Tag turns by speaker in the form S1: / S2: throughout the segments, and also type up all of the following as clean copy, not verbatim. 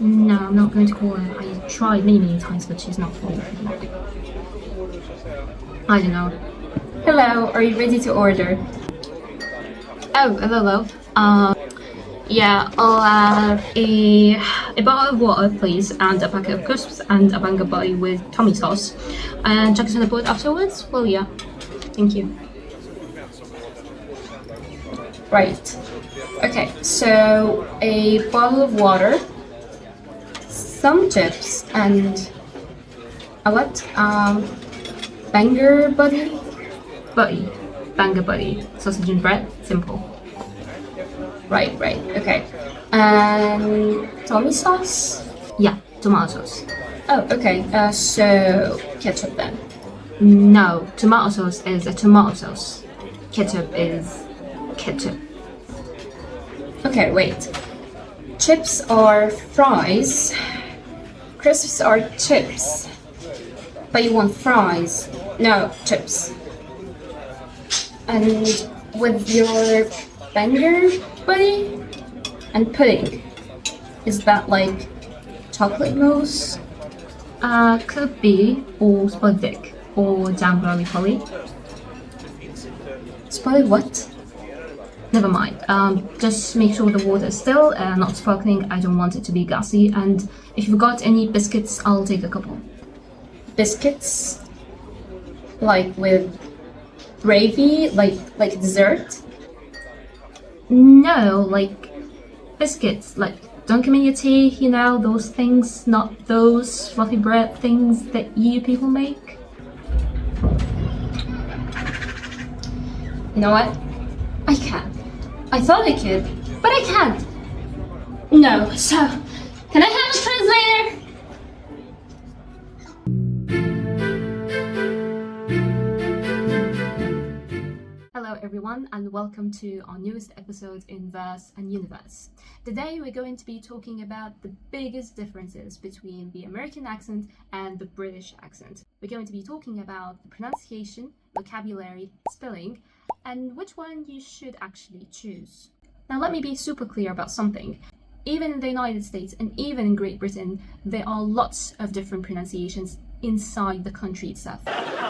S1: No, I'm not going to call her. I tried many times, but she's not calling. I don't know.
S2: Hello, are you ready to order?
S1: Oh, hello, love. Yeah, I'll have a bottle of water, please, and a packet of crisps and a banga butty with Tommy sauce. And chuck it on the board afterwards? Well, yeah. Thank you.
S2: Right. Okay, so a bottle of water, some chips, and a what? Banger buddy?
S1: Butty. Banga butty. Sausage and bread. Simple.
S2: Right, okay. And Tommy sauce?
S1: Yeah, tomato sauce.
S2: Oh, okay. So ketchup then.
S1: No, tomato sauce is a tomato sauce. Ketchup is ketchup.
S2: Okay, wait. Chips are fries. Crisps are chips. But you want fries. No, chips. And with your banger buddy and pudding, is that like chocolate mousse?
S1: Could be, or spotted dick, or jam roly-poly.
S2: Spotted what?
S1: Never mind. Just make sure the water is still, not sparkling. I don't want it to be gassy. And if you've got any biscuits, I'll take a couple.
S2: Biscuits? Like with gravy? Like dessert?
S1: No, like biscuits, like Dunkin' in your tea, you know, those things, not those fluffy bread things that you people make.
S2: You know what? I can't. I thought I could, but I can't. No, so can I have a translator?
S1: Hello everyone and welcome to our newest episode in Verse and Universe. Today we're going to be talking about the biggest differences between the American accent and the British accent. We're going to be talking about the pronunciation, vocabulary, spelling, and which one you should actually choose. Now let me be super clear about something. Even in the United States and even in Great Britain, there are lots of different pronunciations inside the country itself.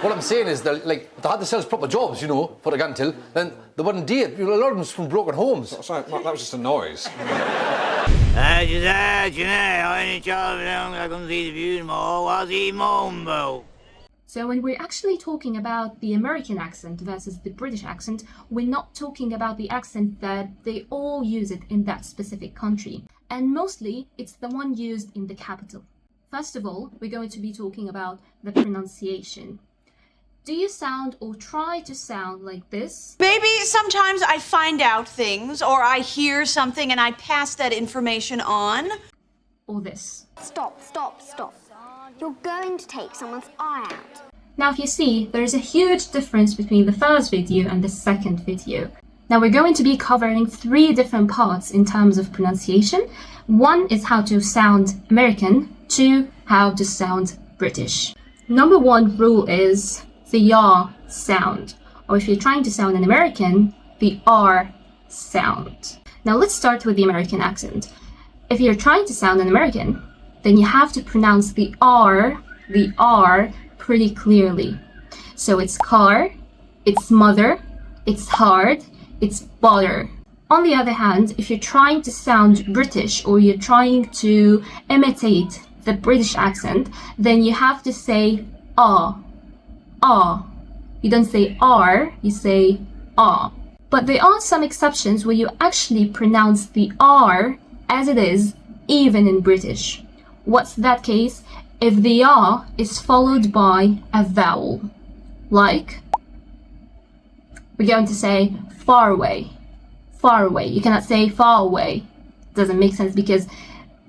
S3: What I'm saying is that, like, if they had themselves proper jobs, you know, for a gun till, then they wouldn't date. You know, a lot of them's from broken homes.
S4: Sorry, Mark, that was just a noise.
S1: So when we're actually talking about the American accent versus the British accent, we're not talking about the accent that they all use it in that specific country. And mostly, it's the one used in the capital. First of all, we're going to be talking about the pronunciation. Do you sound or try to sound like this?
S5: Maybe sometimes I find out things or I hear something and I pass that information on.
S1: Or this?
S6: Stop. You're going to take someone's eye out.
S1: Now if you see, there is a huge difference between the first video and the second video. Now we're going to be covering 3 different parts in terms of pronunciation. 1 is how to sound American, 2, how to sound British. Number 1 rule is the R sound, or if you're trying to sound an American, the R sound. Now let's start with the American accent. If you're trying to sound an American, then you have to pronounce the R pretty clearly. So it's car, it's mother, it's hard, it's butter. On the other hand, if you're trying to sound British or you're trying to imitate the British accent, then you have to say ah. You don't say R, you say ah. But there are some exceptions where you actually pronounce the R as it is, even in British. What's that case? If the R is followed by a vowel. Like, we're going to say far away. Far away. You cannot say far away. Doesn't make sense because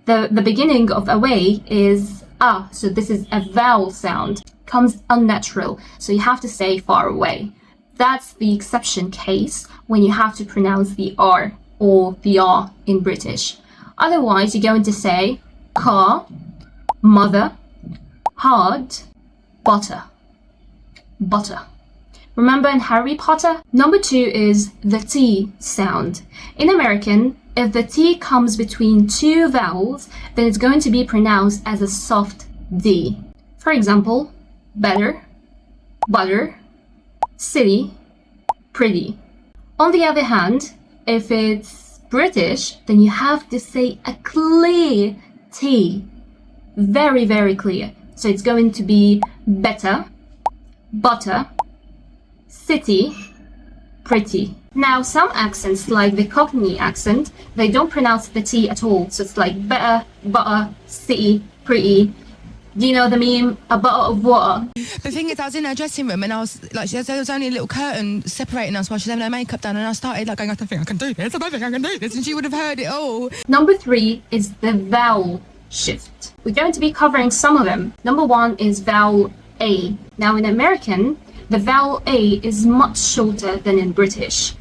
S1: the beginning of away is ah, so this is a vowel sound. Comes unnatural, so you have to say far away. That's the exception case when you have to pronounce the R or the R in British. Otherwise, you're going to say car, mother, hard, butter. Remember in Harry Potter? Number 2 is the T sound. In American, if the T comes between two vowels, then it's going to be pronounced as a soft D. For example, better, butter, city, pretty. On the other hand, if it's British, then you have to say a clear T. Very, very clear. So it's going to be better, butter, city, pretty. Now, some accents, like the Cockney accent, they don't pronounce the T at all. So it's like better, butter, city, pretty. Do you know the meme, a bottle of water?
S4: The thing is, I was in her dressing room and I was like, there was only a little curtain separating us while she was having her makeup done, and I started like going, I don't think I can do this, I don't think I can do this, and she would have heard it all.
S1: Number 3 is the vowel shift. We're going to be covering some of them. Number 1 is vowel A. Now in American, the vowel A is much shorter than in British.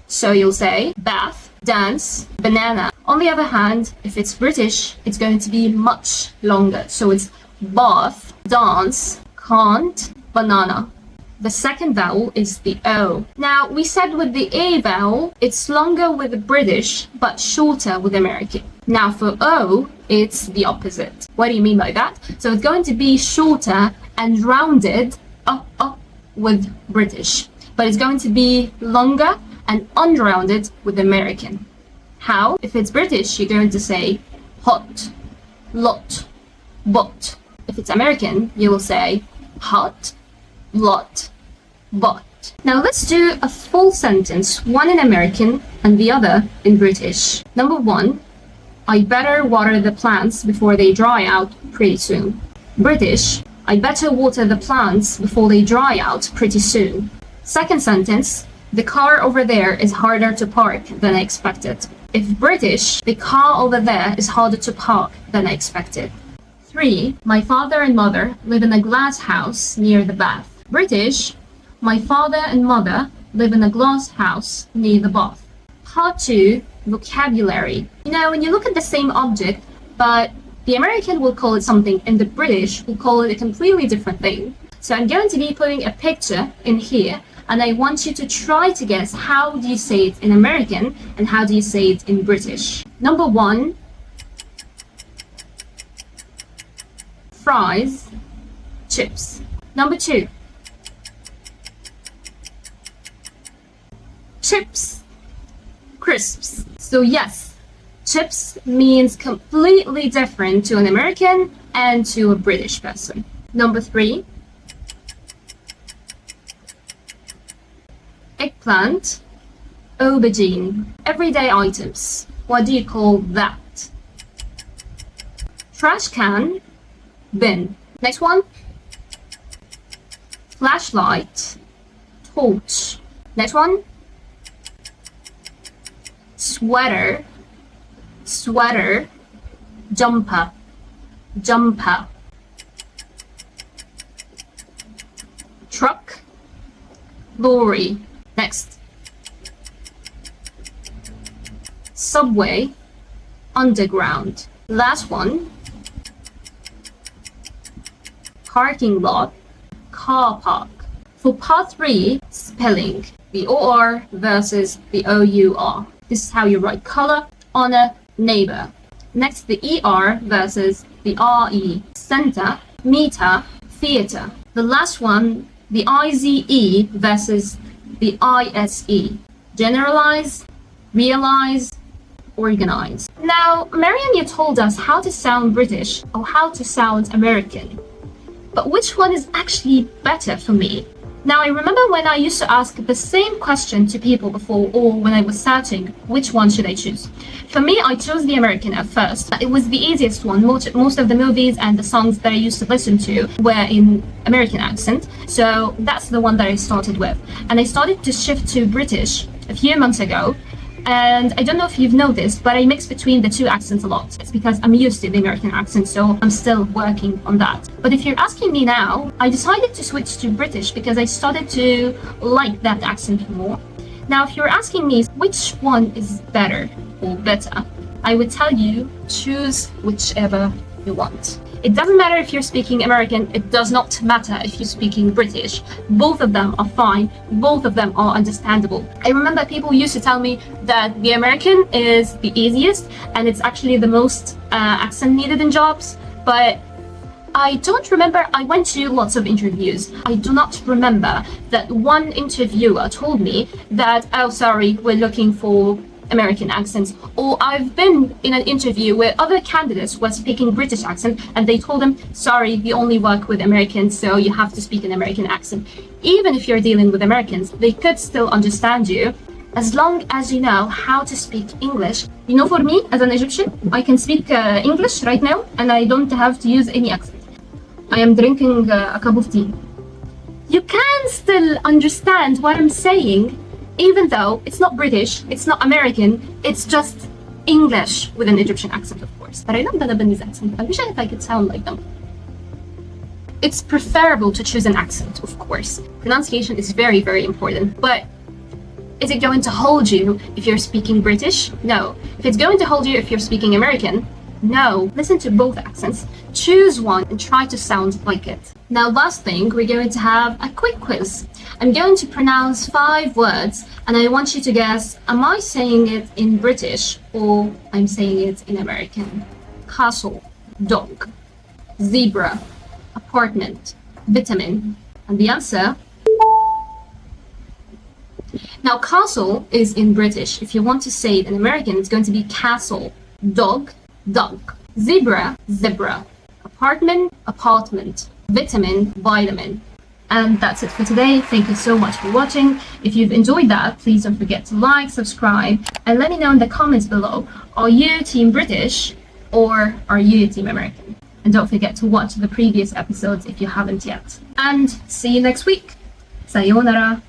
S1: So you'll say bath, dance, banana. On the other hand, if it's British, it's going to be much longer. So it's bath, dance, can't, banana. The second vowel is the O. Now, we said with the A vowel, it's longer with the British, but shorter with American. Now, for O, it's the opposite. What do you mean by that? So it's going to be shorter and rounded up with British, but it's going to be longer and unrounded with American. How? If it's British, you're going to say hot, lot, bot. If it's American, you will say hot, lot, bot. Now let's do a full sentence, one in American and the other in British. Number 1, I better water the plants before they dry out pretty soon. British, I better water the plants before they dry out pretty soon. Second sentence, the car over there is harder to park than I expected. If British, the car over there is harder to park than I expected. 3, my father and mother live in a glass house near the bath. British, my father and mother live in a glass house near the bath. Part 2, vocabulary. You know, when you look at the same object, but the American will call it something and the British will call it a completely different thing. So I'm going to be putting a picture in here, and I want you to try to guess how do you say it in American and how do you say it in British. Number 1, fries, chips. Number 2, chips, crisps. So yes, chips means completely different to an American and to a British person. Number 3, eggplant, aubergine. Everyday items. What do you call that? Trash can, bin. Next one, flashlight, torch. Next one, sweater, sweater, jumper, jumper. Truck, lorry. Next, subway, underground. Last one, parking lot, car park. For part 3, spelling, the OR versus the OUR. This is how you write color, honor, neighbor. Next, the ER versus the RE, center, meter, theater. The last one, the IZE versus the ISE, generalize, realize, organize. Now, Mariam, you told us how to sound British or how to sound American. But which one is actually better for me? Now, I remember when I used to ask the same question to people before, or when I was searching, which one should I choose? For me, I chose the American at first. It was the easiest one. Most of the movies and the songs that I used to listen to were in American accent. So that's the one that I started with. And I started to shift to British a few months ago. And I don't know if you've noticed, but I mix between the two accents a lot. It's because I'm used to the American accent, so I'm still working on that. But if you're asking me now, I decided to switch to British because I started to like that accent more. Now, if you're asking me which one is better or better, I would tell you choose whichever you want. It doesn't matter if you're speaking American, it does not matter if you're speaking British. Both of them are fine, both of them are understandable. I remember people used to tell me that the American is the easiest and it's actually the most accent needed in jobs, but I don't remember. I went to lots of interviews. I do not remember that one interviewer told me that, oh, sorry, we're looking for American accents. Or I've been in an interview where other candidates were speaking British accent and they told them, sorry, we only work with Americans, so you have to speak an American accent. Even if you're dealing with Americans, they could still understand you as long as you know how to speak English. You know, for me, as an Egyptian, I can speak English right now and I don't have to use any accent. I am drinking a cup of tea. You can still understand what I'm saying, even though it's not British, it's not American, it's just English with an Egyptian accent, of course. But I love the Lebanese accent. I wish I could sound like them. It's preferable to choose an accent, of course. Pronunciation is very, very important. But is it going to hold you if you're speaking British? No. If it's going to hold you if you're speaking American? No. Listen to both accents, choose one and try to sound like it. Now, last thing, we're going to have a quick quiz. I'm going to pronounce 5 words and I want you to guess, am I saying it in British or I'm saying it in American? Castle, dog, zebra, apartment, vitamin. And the answer? Now, castle is in British. If you want to say it in American, it's going to be castle, dog, dog, zebra, zebra, apartment, apartment, vitamin, vitamin. And that's it for today. Thank you so much for watching. If you've enjoyed that, please don't forget to like, subscribe, and let me know in the comments below, are you Team British or are you Team American? And don't forget to watch the previous episodes if you haven't yet. And see you next week. Sayonara.